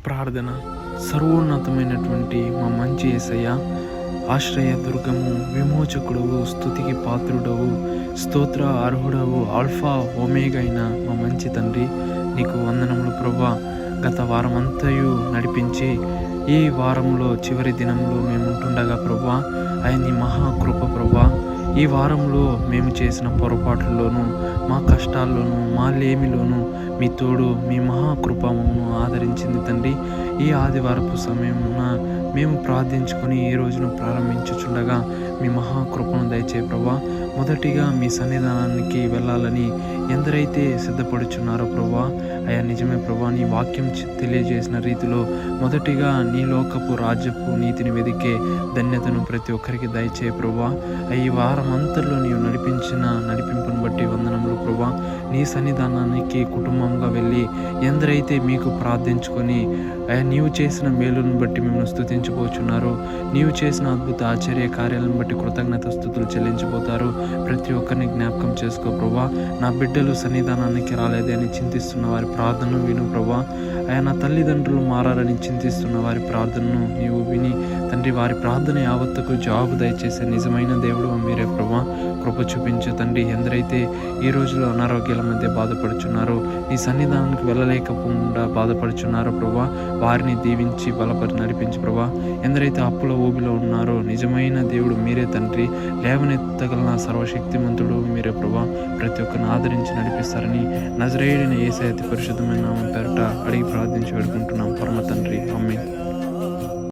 ప్రార్థన. సర్వోన్నతమైనటువంటి మా మంచి యేసయ్య, ఆశ్రయ దుర్గము, విమోచకుడవు, స్తుతికి పాత్రుడవు, స్తోత్ర అర్హుడవు, ఆల్ఫా ఒమేగా అయిన మా మంచి తండ్రి, నీకు వందనములు ప్రభువా. గత వారమంతయు నడిపించి ఈ వారంలో చివరి దినంలో మేము ఉంటుండగా ప్రభువా, నీ మహాకృప ప్రభువా, ఈ వారంలో మేము చేసిన పొరపాట్లలోనూ, మా కష్టాల్లోనూ, మా లేమిలోనూ మీ తోడు, మీ మహాకృపను ఆదరించింది తండ్రి. ఈ ఆదివారపు సమయమున మేము ప్రార్థించుకొని ఈ రోజును ప్రారంభించుచుండగా మీ మహాకృపను దయచేయ ప్రభువా. మొదటిగా మీ సన్నిధానానికి వెళ్ళాలని ఎందరైతే సిద్ధపడుచున్నారో ప్రభువా, నిజమే ప్రభువా, నీ వాక్యం తెలియజేసిన రీతిలో మొదటిగా నీ లోకపు రాజ్యపు నీతిని వెదికే ధన్యతను ప్రతి ఒక్కరికి దయచేయ ప్రభువా. ఈ వారం అంతట్లో నీవు నడిపించిన నడిపింపును బట్టి వందనములు ప్రభువా. నీ సన్నిధానానికి కుటుంబంగా వెళ్ళి ఎందరైతే మీకు ప్రార్థించుకొని నీవు చేసిన మేలును బట్టి మిమ్మల్ని స్తుతించబోచున్నారు, నీవు చేసిన అద్భుత ఆశ్చర్య కార్యాలను బట్టి కృతజ్ఞత స్తుతులు చెల్లించబోతారు, ప్రతి ఒక్కరిని జ్ఞాపకం చేసుకో ప్రభువా. నా బిడ్డలు సన్నిధానానికి రాలేదే అని చింతిస్తున్న వారి ప్రార్థనను విను ప్రభువా. నా తల్లిదండ్రులు మారాలని చింతిస్తున్న వారి ప్రార్థనను నీవు విని తండ్రి, వారి ప్రార్థన యావత్తుకు జవాబు దయచేసే నిజమైన దేవుడు మీరే ప్రభువా. కృప చూపించు తండ్రి. ఎందరైతే ఈ రోజులో అనారోగ్యాల మధ్య బాధపడుచున్నారో, నీ సన్నిధానానికి వెళ్ళలేకపోకుండా బాధపడుచున్నారో ప్రభువా, వారిని దీవించి బలపరి నడిపించు ప్రభువా. ఎందరైతే అప్పుల ఊబిలో ఉన్నారో, నిజమైన దేవుడు మీరే తండ్రి, లేవనెత్తగలన సర్వశక్తిమంతుడు మీరే ప్రభువా. ప్రతి ఒక్కరిని ఆదరించి నడిపిస్తారని నజరేయుడైన యేసయ్య అతి పరిశుద్ధమైన నామం పేరట అడిగి ప్రార్థించి వేడుకుంటున్నాం పరమ తండ్రి. ఆమేన్.